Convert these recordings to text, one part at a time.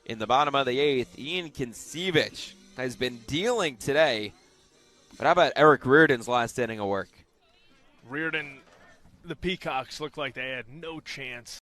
in the bottom of the 8th. Ian Kincevich has been dealing today. But how about Eric Reardon's last inning of work? Reardon, the Peacocks looked like they had no chance.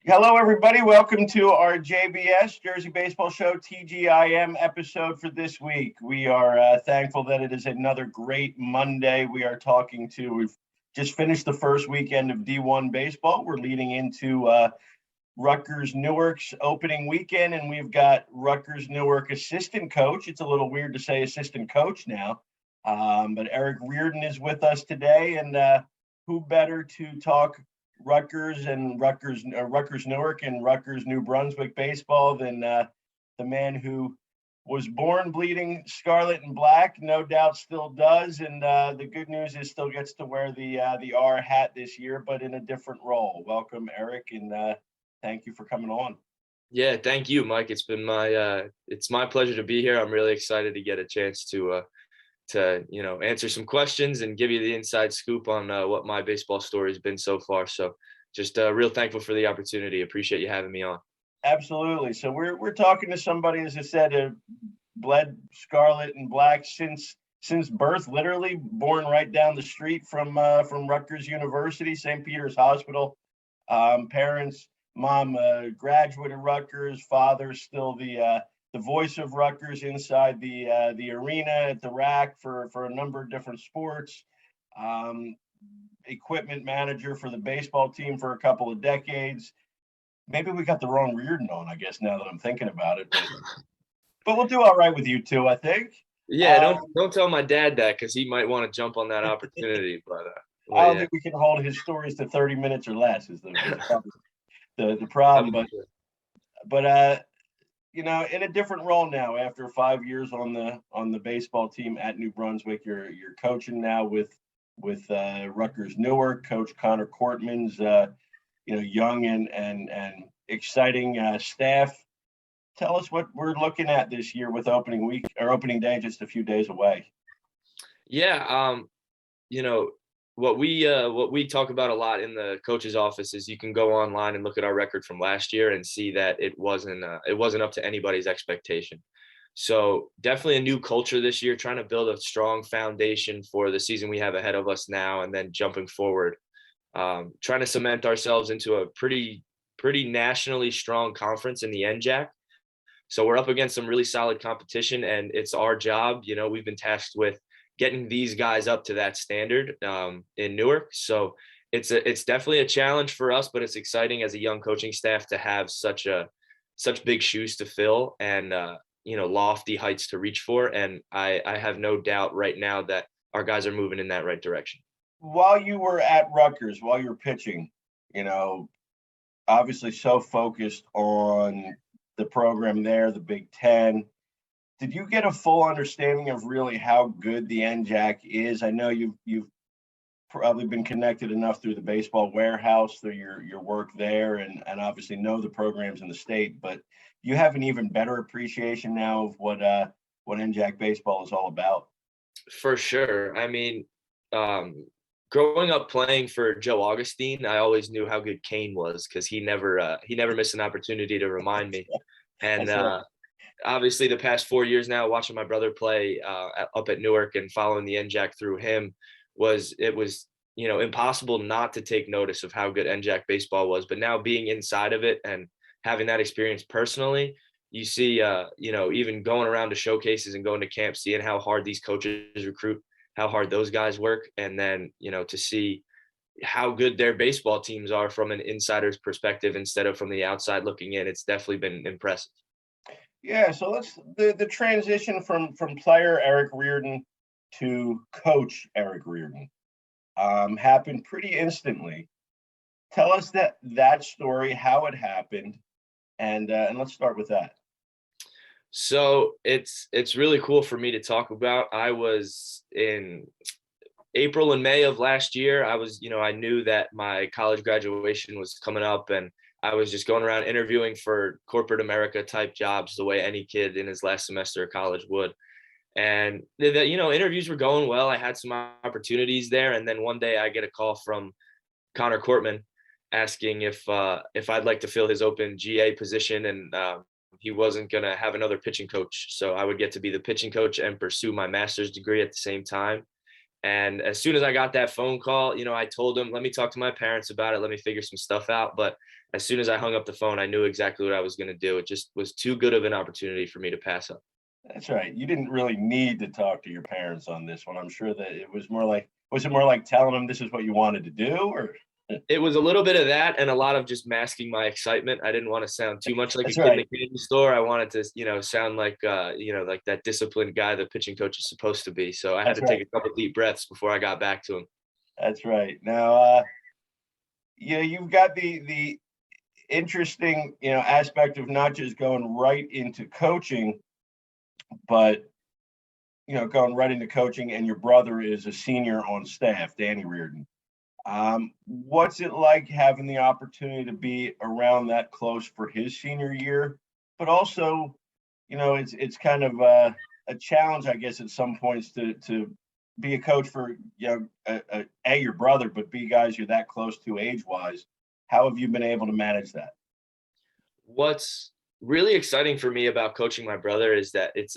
Hello, everybody. Welcome to our JBS, Jersey Baseball Show, TGIM episode for this week. We are thankful that it is another great Monday. We've just finished the first weekend of D1 baseball. We're leading into Rutgers-Newark's opening weekend, and we've got Rutgers-Newark assistant coach. It's a little weird to say assistant coach now, but Eric Reardon is with us today, and who better to talk Rutgers and Rutgers-Newark and Rutgers New Brunswick baseball than the man who was born bleeding scarlet and black, no doubt still does, and the good news is still gets to wear the R hat this year, but in a different role. Welcome, Eric, and thank you for coming on. Yeah, thank you, Mike. It's been it's my pleasure to be here. I'm really excited to get a chance to answer some questions and give you the inside scoop on what my baseball story has been so far. So just real thankful for the opportunity. Appreciate you having me on. Absolutely. So we're talking to somebody, as I said, bled scarlet and black since birth, literally born right down the street from Rutgers University, St. Peter's Hospital. Parents, mom, graduate of Rutgers, father still the voice of Rutgers inside the arena at the rack for a number of different sports. Equipment manager for the baseball team for a couple of decades. Maybe we got the wrong Reardon on, I guess, now that I'm thinking about it. But we'll do all right with you two, I think. Yeah, don't tell my dad that, because he might want to jump on that opportunity. But I don't think we can hold his stories to 30 minutes or less is the problem. But in a different role now, after 5 years on the baseball team at New Brunswick, you're coaching now with Rutgers-Newark. Coach Connor Cortman's young and exciting staff. Tell us what we're looking at this year with opening week or opening day just a few days away. Yeah, what we talk about a lot in the coach's office is you can go online and look at our record from last year and see that it wasn't up to anybody's expectation. So definitely a new culture this year, trying to build a strong foundation for the season we have ahead of us now, and then jumping forward, trying to cement ourselves into a pretty nationally strong conference in the NJAC. So we're up against some really solid competition, and it's our job. We've been tasked with getting these guys up to that standard in Newark. So it's definitely a challenge for us, but it's exciting as a young coaching staff to have such big shoes to fill and lofty heights to reach for. And I have no doubt right now that our guys are moving in that right direction. While you were at Rutgers, while you're pitching, obviously so focused on the program there, the Big Ten. Did you get a full understanding of really how good the NJAC is? I know you've probably been connected enough through the baseball warehouse, through your work there, and obviously know the programs in the state, but you have an even better appreciation now of what NJAC baseball is all about. For sure. I mean, growing up playing for Joe Augustine, I always knew how good Kane was, because he never missed an opportunity to remind me. And obviously the past 4 years now, watching my brother play up at Newark and following the NJAC through him, was impossible not to take notice of how good NJAC baseball was. But now being inside of it and having that experience personally, you see, even going around to showcases and going to camp, seeing how hard these coaches recruit, how hard those guys work, and then, to see how good their baseball teams are from an insider's perspective instead of from the outside looking in. It's definitely been impressive. Yeah, so the transition from player Eric Reardon to coach Eric Reardon happened pretty instantly. Tell us that story, how it happened, And let's start with that. So it's really cool for me to talk about. I was in April and May of last year. I knew that my college graduation was coming up, and I was just going around interviewing for corporate America type jobs the way any kid in his last semester of college would. And interviews were going well. I had some opportunities there. And then one day I get a call from Connor Cortman asking if I'd like to fill his open GA position. And he wasn't going to have another pitching coach. So I would get to be the pitching coach and pursue my master's degree at the same time. And as soon as I got that phone call, I told him, let me talk to my parents about it. Let me figure some stuff out. But as soon as I hung up the phone, I knew exactly what I was going to do. It just was too good of an opportunity for me to pass up. That's right. You didn't really need to talk to your parents on this one. I'm sure that it was more like telling them this is what you wanted to do, or? It was a little bit of that and a lot of just masking my excitement. I didn't want to sound too much like That's a kid right. in a candy store. I wanted to, sound like, like that disciplined guy the pitching coach is supposed to be. So I had to take a couple deep breaths before I got back to him. That's right. Now, you've got the interesting, aspect of not just going right into coaching, but going right into coaching, and your brother is a senior on staff, Danny Reardon. What's it like having the opportunity to be around that close for his senior year? But also, it's kind of a challenge, I guess, at some points to be a coach for your brother, but B, guys you're that close to age-wise. How have you been able to manage that? What's really exciting for me about coaching my brother is that it's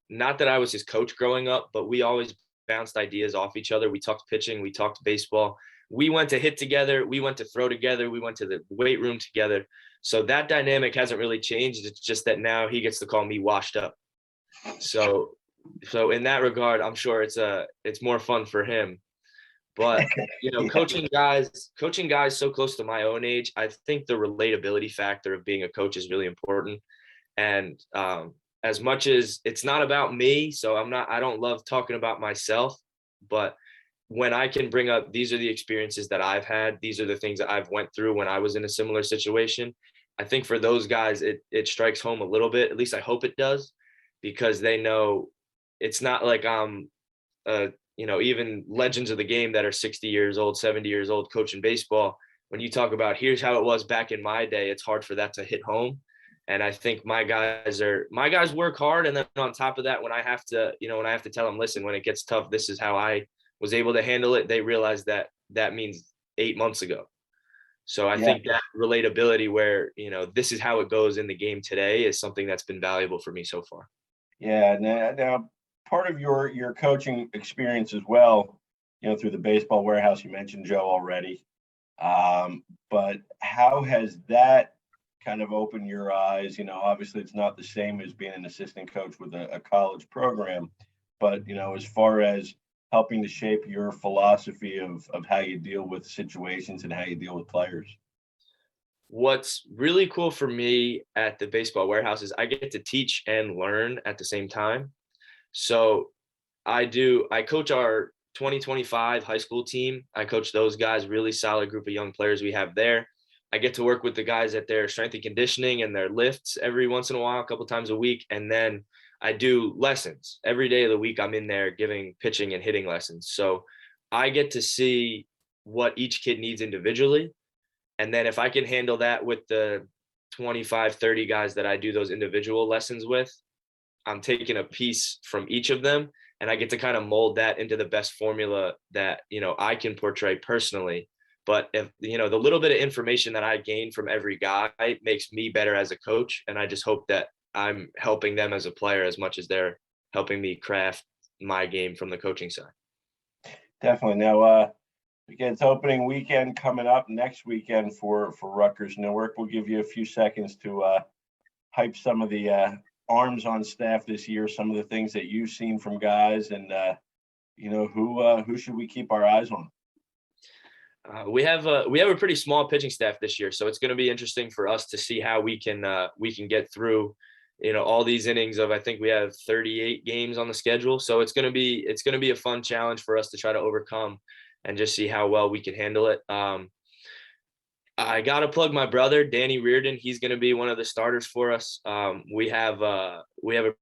not that I was his coach growing up, but we always bounced ideas off each other. We talked pitching, we talked baseball. We went to hit together. We went to throw together. We went to the weight room together. So that dynamic hasn't really changed. It's just that now he gets to call me washed up. So in that regard, I'm sure it's more fun for him. But coaching guys so close to my own age, I think the relatability factor of being a coach is really important. And as much as it's not about me, so I don't love talking about myself, but when I can bring up, these are the experiences that I've had, these are the things that I've went through when I was in a similar situation, I think for those guys, it strikes home a little bit. At least I hope it does, because they know it's not like I'm, even legends of the game that are 60 years old, 70 years old coaching baseball. When you talk about here's how it was back in my day, it's hard for that to hit home. And I think my guys work hard. And then on top of that, when I have to tell them, listen, when it gets tough, this is how I was able to handle it. They realize that means 8 months ago. So I think that relatability where, this is how it goes in the game today is something that's been valuable for me so far. Yeah. Now part of your coaching experience as well, through the baseball warehouse, you mentioned Joe already. But how has that kind of opened your eyes? Obviously it's not the same as being an assistant coach with a college program, but, as far as helping to shape your philosophy of how you deal with situations and how you deal with players. What's really cool for me at the baseball warehouse is I get to teach and learn at the same time. So I coach our 2025 high school team. I coach those guys, really solid group of young players we have there. I get to work with the guys at their strength and conditioning and their lifts every once in a while, a couple times a week. And then I do lessons every day of the week. I'm in there giving pitching and hitting lessons. So I get to see what each kid needs individually. And then if I can handle that with the 25, 30 guys that I do those individual lessons with, I'm taking a piece from each of them, and I get to kind of mold that into the best formula that, I can portray personally. But if, the little bit of information that I gain from every guy makes me better as a coach. And I just hope that I'm helping them as a player as much as they're helping me craft my game from the coaching side. Definitely. Now, again, it's opening weekend coming up next weekend for Rutgers-Newark. We'll give you a few seconds to hype some of the arms on staff this year, some of the things that you've seen from guys, and who should we keep our eyes on? We have a pretty small pitching staff this year, so it's going to be interesting for us to see how we can get through all these innings of, I think we have 38 games on the schedule. So it's going to be a fun challenge for us to try to overcome and just see how well we can handle it. I got to plug my brother, Danny Reardon. He's going to be one of the starters for us. We have a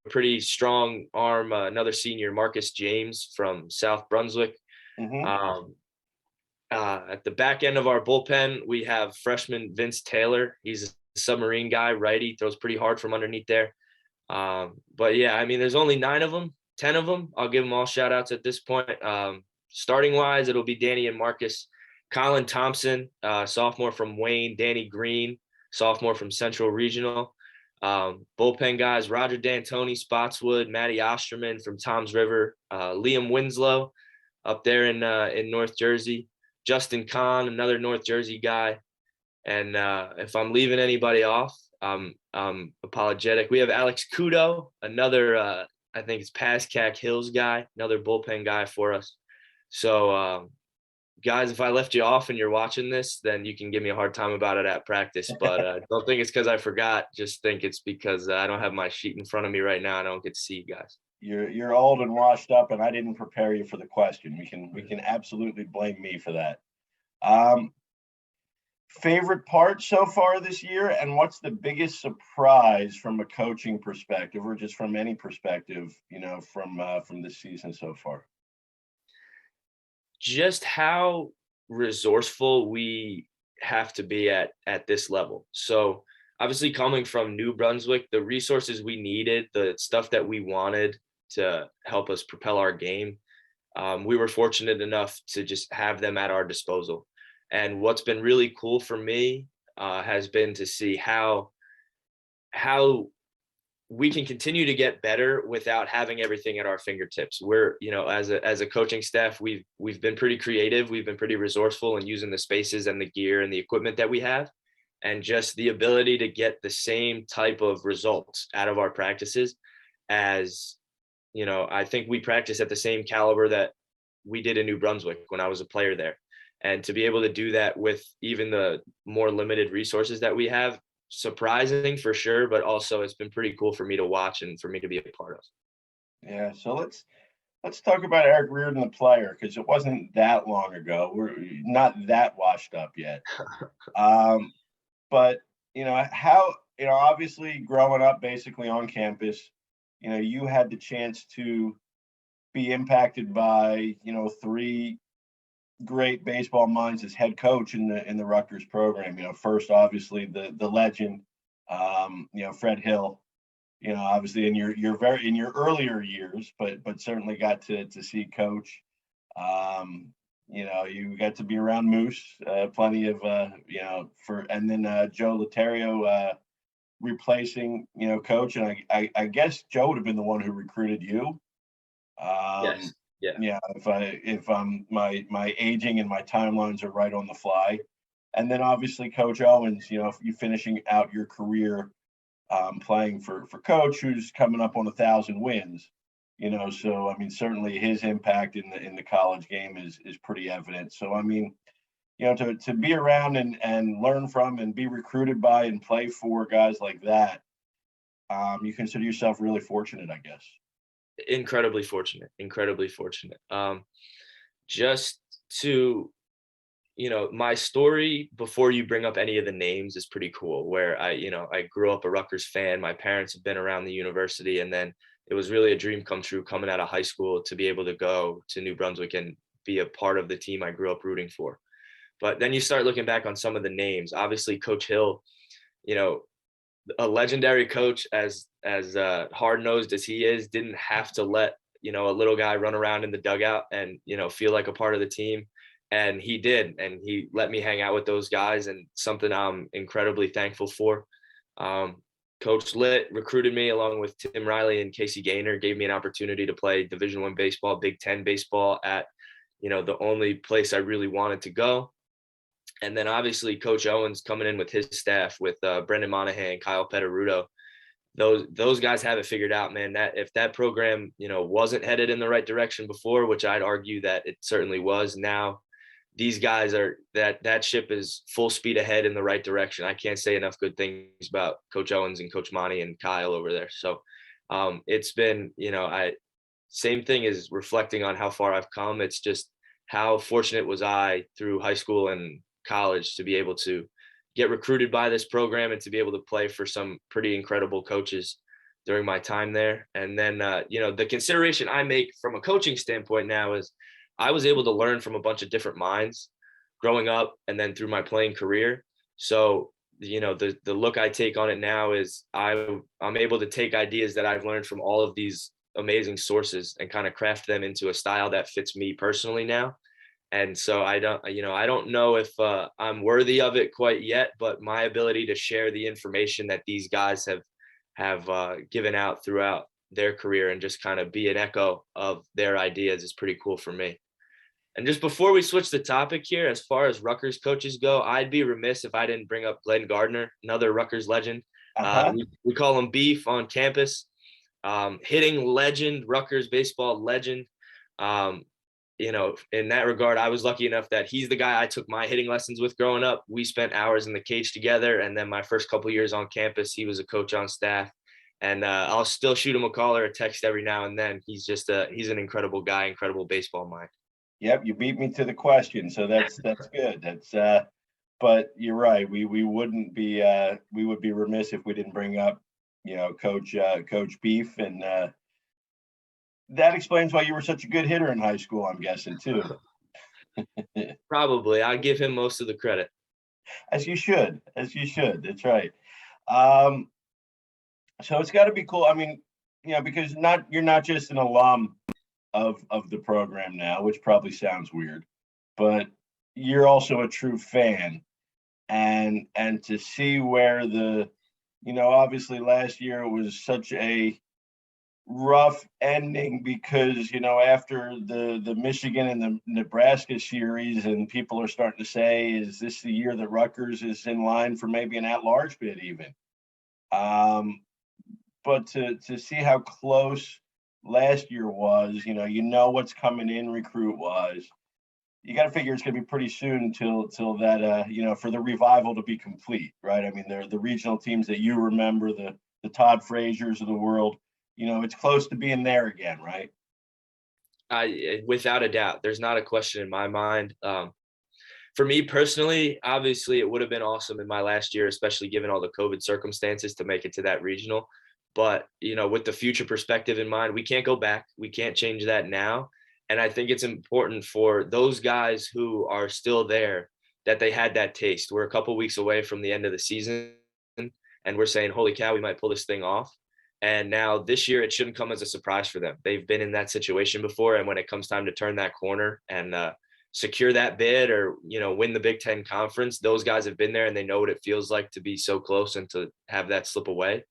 pretty strong arm, another senior, Marcus James from South Brunswick. Mm-hmm. At the back end of our bullpen, we have freshman Vince Taylor. He's a submarine guy, righty, throws pretty hard from underneath there. But yeah, I mean, there's only 9 of them, 10 of them. I'll give them all shout outs at this point. Starting wise, it'll be Danny and Marcus. Colin Thompson, sophomore from Wayne. Danny Green, sophomore from Central Regional. Bullpen guys, Roger D'Antoni, Spotswood, Matty Osterman from Toms River, Liam Winslow up there in North Jersey, Justin Kahn, another North Jersey guy. And if I'm leaving anybody off, I'm apologetic. We have Alex Kudo, another, I think it's Pascack Hills guy, another bullpen guy for us. So, guys, if I left you off and you're watching this, then you can give me a hard time about it at practice. But don't think it's because I forgot. Just think it's because I don't have my sheet in front of me right now. I don't get to see you guys. You're old and washed up, and I didn't prepare you for the question. We can absolutely blame me for that. Favorite part so far this year, and what's the biggest surprise from a coaching perspective, or just from any perspective, from this season so far? Just how resourceful we have to be at this level. So obviously coming from New Brunswick, the resources we needed, the stuff that we wanted to help us propel our game, we were fortunate enough to just have them at our disposal. And what's been really cool for me has been to see how we can continue to get better without having everything at our fingertips. We're, as a coaching staff, we've been pretty creative. We've been pretty resourceful in using the spaces and the gear and the equipment that we have, and just the ability to get the same type of results out of our practices as, I think we practice at the same caliber that we did in New Brunswick when I was a player there. And to be able to do that with even the more limited resources that we have, surprising for sure, but also it's been pretty cool for me to watch and for me to be a part of. Yeah, so let's talk about Eric Reardon, the player, because it wasn't that long ago. We're not that washed up yet. But how, obviously growing up basically on campus, you had the chance to be impacted by 3 great baseball minds as head coach in the Rutgers program. First, obviously the legend, Fred Hill. Obviously in your earlier years, but certainly got to see Coach. You got to be around Moose, plenty of and then Joe Laterio replacing Coach, and I guess Joe would have been the one who recruited you. Yes. Yeah. If my aging and my timelines are right on the fly, and then obviously Coach Owens, you finishing out your career playing for Coach, who's coming up on 1,000 wins. So I mean, certainly his impact in the college game is pretty evident. So I mean, to be around and learn from and be recruited by and play for guys like that, you consider yourself really fortunate, I guess. Incredibly fortunate. Just to, my story before you bring up any of the names is pretty cool, where I grew up a Rutgers fan. My parents have been around the university, and then it was really a dream come true coming out of high school to be able to go to New Brunswick and be a part of the team I grew up rooting for. But then you start looking back on some of the names. Obviously, Coach Hill, a legendary coach, as hard-nosed as he is, didn't have to let a little guy run around in the dugout and feel like a part of the team, and he did, and he let me hang out with those guys, and something I'm incredibly thankful for. Coach Litt recruited me along with Tim Riley and Casey Gaynor, gave me an opportunity to play Division I baseball, Big Ten baseball at the only place I really wanted to go. And then obviously Coach Owens coming in with his staff with Brendan Monahan, Kyle Petteruto. Those guys have it figured out, man. That if that program, wasn't headed in the right direction before, which I'd argue that it certainly was, now these guys are that ship is full speed ahead in the right direction. I can't say enough good things about Coach Owens and Coach Monty and Kyle over there. So it's been, same thing is reflecting on how far I've come. It's just how fortunate was I through high school and college to be able to get recruited by this program and to be able to play for some pretty incredible coaches during my time there. And then, the consideration I make from a coaching standpoint now is I was able to learn from a bunch of different minds growing up and then through my playing career. So, the look I take on it now is I'm able to take ideas that I've learned from all of these amazing sources and kind of craft them into a style that fits me personally now. And so I don't know if I'm worthy of it quite yet, but my ability to share the information that these guys have given out throughout their career and just kind of be an echo of their ideas is pretty cool for me. And just before we switch the topic here, as far as Rutgers coaches go, I'd be remiss if I didn't bring up Glenn Gardner, another Rutgers legend. We call him Beef on campus. Hitting legend, Rutgers baseball legend. In that regard, I was lucky enough that he's the guy I took my hitting lessons with growing up. We spent hours in the cage together. And then my first couple years on campus, he was a coach on staff. And I'll still shoot him a call or a text every now and then. He's he's an incredible guy, incredible baseball mind. Yep, you beat me to the question, so that's good. But you're right. We would be remiss if we didn't bring up, Coach Beef, and that explains why you were such a good hitter in high school, I'm guessing too. Probably, I give him most of the credit. As you should. That's right. So it's got to be cool. I mean, because you're not just an alum of the program now, which probably sounds weird, but you're also a true fan, and to see where obviously last year it was such a rough ending because after the Michigan and the Nebraska series, and people are starting to say, is this the year that Rutgers is in line for maybe an at-large bid even? But to see how close last year was, what's coming in recruit wise, you got to figure it's going to be pretty soon till that for the revival to be complete, right? I mean, the regional teams that you remember, the Todd Frazier's of the world, it's close to being there again, right? Without a doubt, there's not a question in my mind. For me personally, obviously it would have been awesome in my last year, especially given all the COVID circumstances, to make it to that regional. But, with the future perspective in mind, we can't go back. We can't change that now. And I think it's important for those guys who are still there that they had that taste. We're a couple of weeks away from the end of the season, and we're saying, holy cow, we might pull this thing off. And now this year, it shouldn't come as a surprise for them. They've been in that situation before. And when it comes time to turn that corner and secure that bid or, win the Big Ten Conference, those guys have been there and they know what it feels like to be so close and to have that slip away.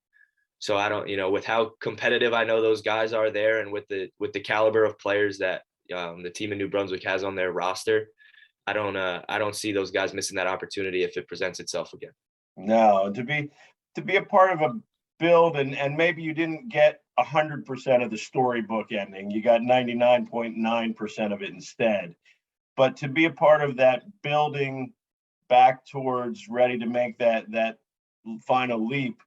So I don't, with how competitive I know those guys are there, and with the caliber of players that the team in New Brunswick has on their roster, I don't see those guys missing that opportunity if it presents itself again. No, to be a part of a build, and maybe you didn't get 100% of the storybook ending, you got 99.9% of it instead. But to be a part of that building back towards ready to make that final leap,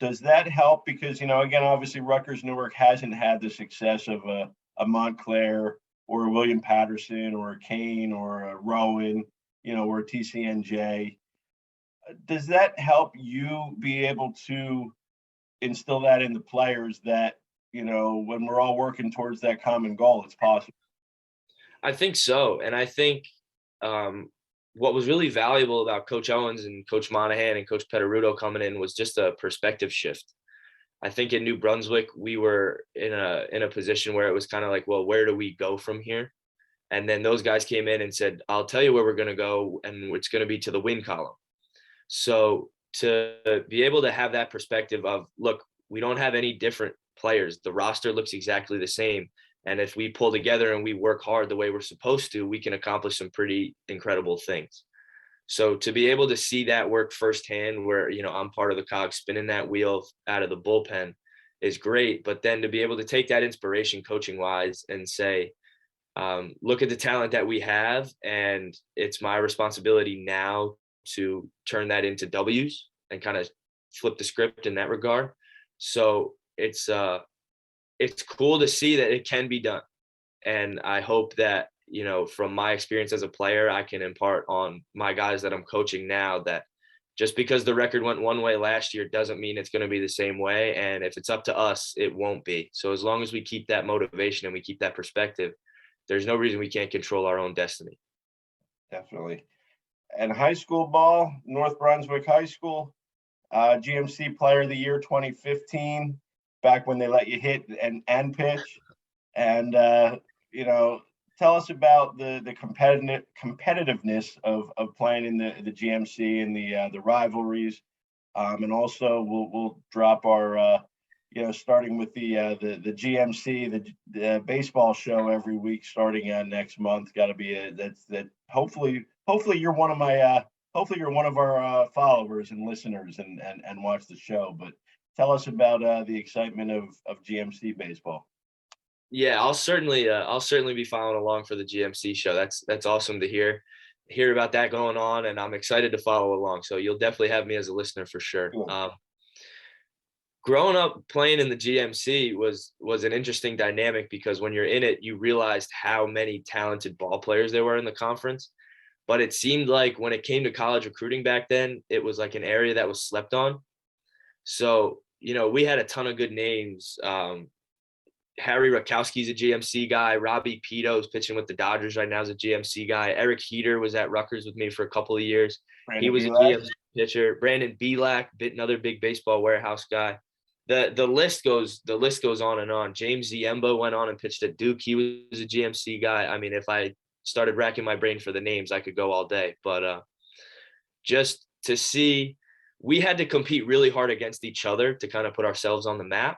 does that help? Because, again, obviously Rutgers-Newark hasn't had the success of a Montclair or a William Patterson or a Kane or a Rowan, or a TCNJ. Does that help you be able to instill that in the players that, when we're all working towards that common goal, it's possible? I think so. And I think what was really valuable about Coach Owens and Coach Monahan and Coach Petaruto coming in was just a perspective shift. I think in New Brunswick, we were in a position where it was kind of like, well, where do we go from here? And then those guys came in and said, I'll tell you where we're going to go, and it's going to be to the win column. So to be able to have that perspective of, look, we don't have any different players. The roster looks exactly the same. And if we pull together and we work hard the way we're supposed to, we can accomplish some pretty incredible things. So to be able to see that work firsthand, where, I'm part of the cog spinning that wheel out of the bullpen, is great. But then to be able to take that inspiration coaching wise and say, look at the talent that we have, and it's my responsibility now to turn that into W's and kind of flip the script in that regard. So it's cool to see that it can be done. And I hope that, from my experience as a player, I can impart on my guys that I'm coaching now that just because the record went one way last year doesn't mean it's going to be the same way. And if it's up to us, it won't be. So as long as we keep that motivation and we keep that perspective, there's no reason we can't control our own destiny. Definitely. And high school ball, North Brunswick High School, GMC Player of the Year 2015, back when they let you hit and pitch. And, tell us about the competitiveness of playing in the GMC and the rivalries. And also we'll drop our, starting with the GMC, the baseball show every week starting next month. Got to be that hopefully you're one of my hopefully you're one of our followers and listeners and watch the show. But tell us about the excitement of GMC baseball. Yeah, I'll certainly be following along for the GMC show. That's awesome to hear about that going on, and I'm excited to follow along. So you'll definitely have me as a listener for sure. Cool. Growing up playing in the GMC was an interesting dynamic because when you're in it, you realized how many talented ball players there were in the conference. But it seemed like when it came to college recruiting back then, it was like an area that was slept on. So, we had a ton of good names. Harry Rakowski's a GMC guy. Robbie Pito's pitching with the Dodgers right now is a GMC guy. Eric Reardon was at Rutgers with me for a couple of years. He was a GMC pitcher. Brandon Belak, another big baseball warehouse guy. The list goes on and on. James Ziemba went on and pitched at Duke. He was a GMC guy. I mean, if I started racking my brain for the names, I could go all day. But just to see, we had to compete really hard against each other to kind of put ourselves on the map.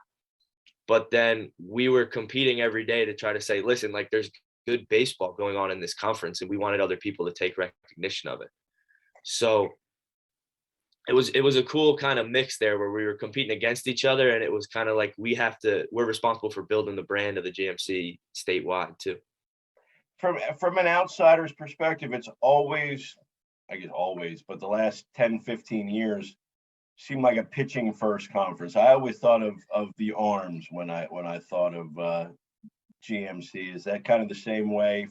But then we were competing every day to try to say, listen, like there's good baseball going on in this conference, and we wanted other people to take recognition of it. So it was a cool kind of mix there where we were competing against each other, and it was kind of like we're responsible for building the brand of the GMC statewide too. From an outsider's perspective, it's always, but the last 10, 15 years seemed like a pitching first conference. I always thought of the arms when I thought of GMC. Is that kind of the same way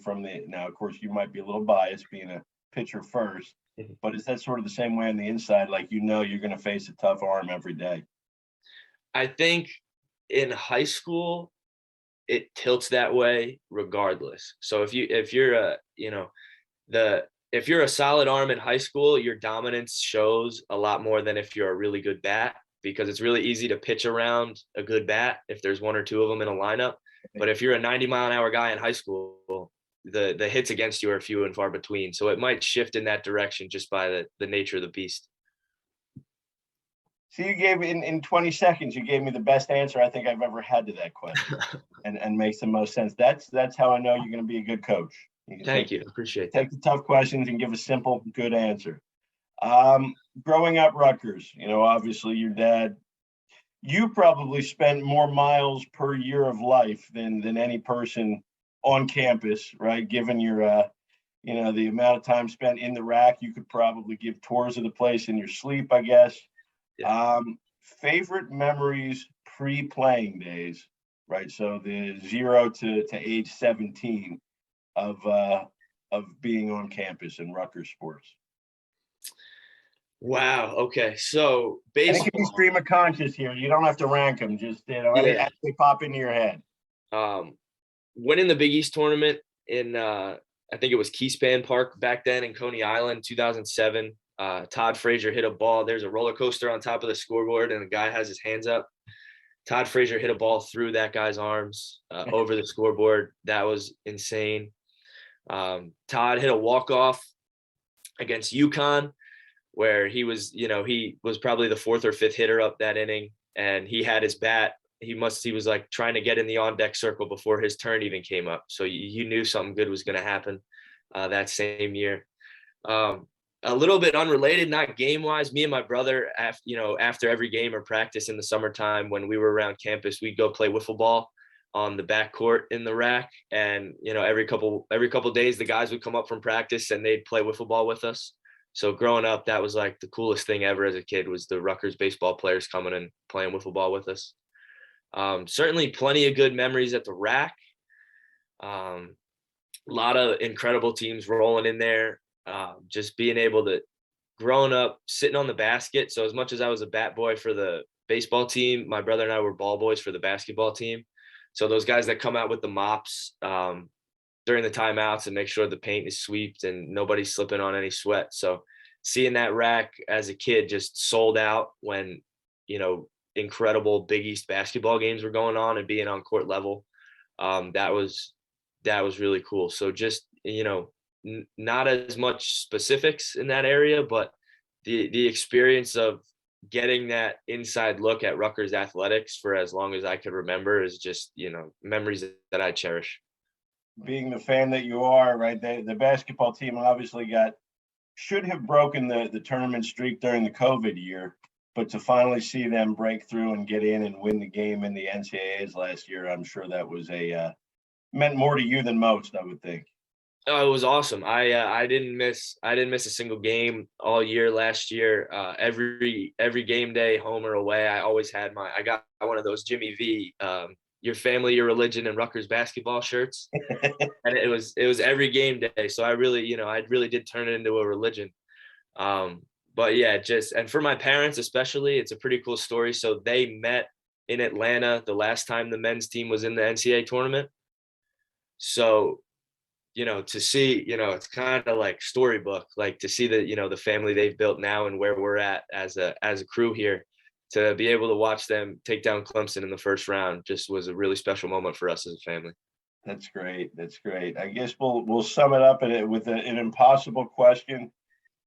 now, of course, you might be a little biased being a pitcher first, but is that sort of the same way on the inside? Like, you're going to face a tough arm every day. I think in high school, it tilts that way regardless. So if you're a solid arm in high school, your dominance shows a lot more than if you're a really good bat, because it's really easy to pitch around a good bat if there's one or two of them in a lineup. But if you're a 90-mile-an-hour guy in high school, the hits against you are few and far between. So it might shift in that direction just by the nature of the beast. So you gave in 20 seconds, you gave me the best answer I think I've ever had to that question, and makes the most sense. That's how I know you're going to be a good coach. Thank you. Appreciate that. Take the tough questions and give a simple, good answer. Growing up Rutgers, obviously your dad, you probably spent more miles per year of life than any person on campus, right? Given your, the amount of time spent in the rack, you could probably give tours of the place in your sleep, I guess. Yeah. Favorite memories pre-playing days, right? So the 0 to age 17 of being on campus in Rutgers sports. Wow. Okay. So baseball. And it can be stream of conscious here. You don't have to rank them. Just as they pop into your head. Winning the Big East tournament in I think it was Keyspan Park back then in Coney Island, 2007. Todd Frazier hit a ball. There's a roller coaster on top of the scoreboard, and the guy has his hands up. Todd Frazier hit a ball through that guy's arms over the scoreboard. That was insane. Todd hit a walk-off against UConn, where he was probably the fourth or fifth hitter up that inning, and he had his bat. He was like trying to get in the on-deck circle before his turn even came up. So you knew something good was going to happen that same year. A little bit unrelated, not game-wise, me and my brother, after every game or practice in the summertime when we were around campus, we'd go play wiffle ball on the back court in the rack. And, every couple days, the guys would come up from practice and they'd play wiffle ball with us. So growing up, that was like the coolest thing ever as a kid, was the Rutgers baseball players coming and playing wiffle ball with us. Certainly plenty of good memories at the rack. A lot of incredible teams rolling in there. Just being able to growing up sitting on the basket. So as much as I was a bat boy for the baseball team, my brother and I were ball boys for the basketball team. So those guys that come out with the mops during the timeouts and make sure the paint is swept and nobody's slipping on any sweat. So seeing that rack as a kid just sold out when, incredible Big East basketball games were going on and being on court level, that was really cool. So just, not as much specifics in that area, but the experience of getting that inside look at Rutgers athletics for as long as I could remember is just, memories that I cherish. Being the fan that you are, right? The basketball team obviously should have broken the tournament streak during the COVID year, but to finally see them break through and get in and win the game in the NCAAs last year, I'm sure that was meant more to you than most, I would think. Oh, it was awesome. I didn't miss a single game all year last year. Every game day, home or away, I always had I got one of those Jimmy V, your family, your religion, and Rutgers basketball shirts. And it was every game day. So I really did turn it into a religion. But yeah, and for my parents especially, it's a pretty cool story. So they met in Atlanta the last time the men's team was in the NCAA tournament. So, to see, it's kind of like storybook, like to see the family they've built now and where we're at as a crew here, to be able to watch them take down Clemson in the first round just was a really special moment for us as a family. That's great. That's great. I guess we'll sum it up with an impossible question,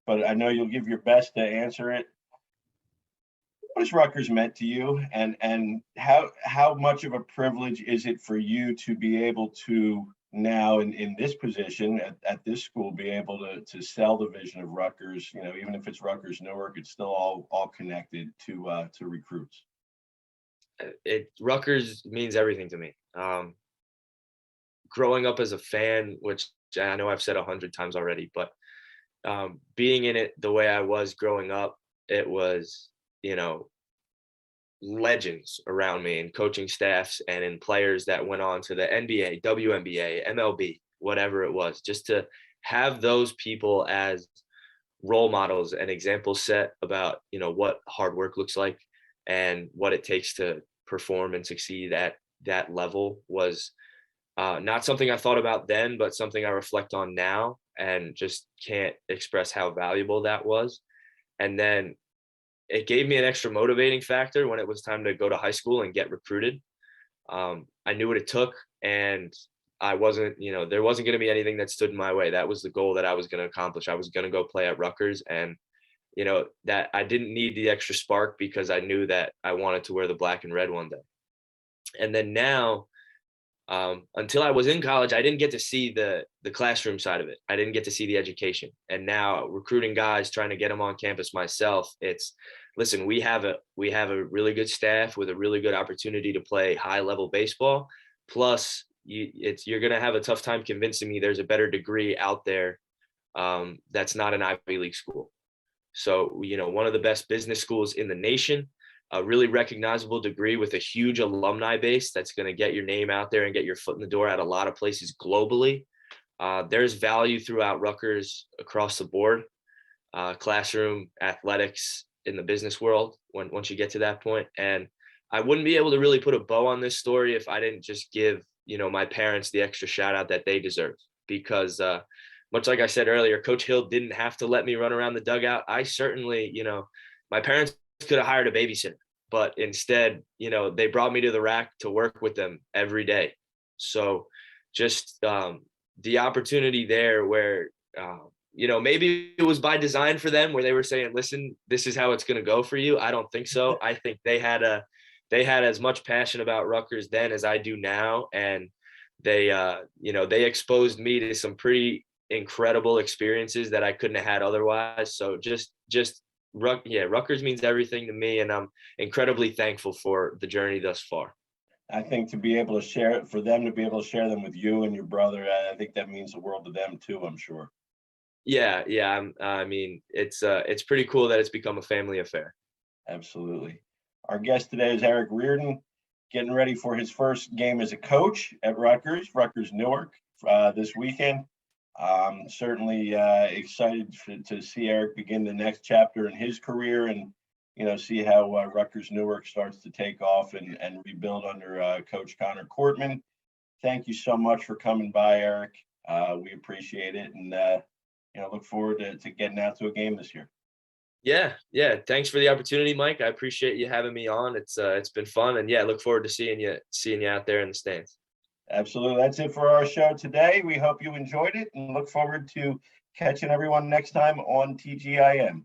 but I know you'll give your best to answer it. What has Rutgers meant to you, and how much of a privilege is it for you to be able to now in this position at this school be able to sell the vision of Rutgers? Even if it's Rutgers-Newark, it's still all connected to recruits. Rutgers means everything to me. Growing up as a fan, which I know I've said 100 times already, but being in it the way I was growing up, it was, legends around me and coaching staffs and in players that went on to the NBA, WNBA, MLB, whatever it was, just to have those people as role models and examples set about, what hard work looks like and what it takes to perform and succeed at that level was not something I thought about then, but something I reflect on now and just can't express how valuable that was. And then it gave me an extra motivating factor when it was time to go to high school and get recruited. I knew what it took, and I wasn't, there wasn't going to be anything that stood in my way. That was the goal that I was going to accomplish. I was going to go play at Rutgers, and, that I didn't need the extra spark because I knew that I wanted to wear the black and red one day. And then now, until I was in college, I didn't get to see the classroom side of it. I didn't get to see the education. And now recruiting guys, trying to get them on campus myself, listen, we have a really good staff with a really good opportunity to play high level baseball. Plus you're going to have a tough time convincing me there's a better degree out there that's not an Ivy League school. So, one of the best business schools in the nation, a really recognizable degree with a huge alumni base that's going to get your name out there and get your foot in the door at a lot of places globally. There's value throughout Rutgers across the board, classroom, athletics, in the business world once you get to that point. And I wouldn't be able to really put a bow on this story if I didn't just give, my parents the extra shout out that they deserve, because much like I said earlier, Coach Hill didn't have to let me run around the dugout. I certainly, my parents could have hired a babysitter, but instead, they brought me to the rack to work with them every day. So just the opportunity there where, maybe it was by design for them, where they were saying, listen, this is how it's going to go for you. I don't think so. I think they had as much passion about Rutgers then as I do now. And they exposed me to some pretty incredible experiences that I couldn't have had otherwise. So Rutgers means everything to me, and I'm incredibly thankful for the journey thus far. I think to be able to share it, for them to be able to share them with you and your brother, I think that means the world to them too, I'm sure. Yeah. I mean, it's pretty cool that it's become a family affair. Absolutely. Our guest today is Eric Reardon, getting ready for his first game as a coach at Rutgers-Newark this weekend. Certainly excited to see Eric begin the next chapter in his career, and see how Rutgers-Newark starts to take off and rebuild under Coach Connor Courtman. Thank you so much for coming by, Eric. We appreciate it, and look forward to getting out to a game this year. Yeah. Thanks for the opportunity, Mike. I appreciate you having me on. It's been fun, and look forward to seeing you out there in the stands. Absolutely. That's it for our show today. We hope you enjoyed it and look forward to catching everyone next time on TGIM.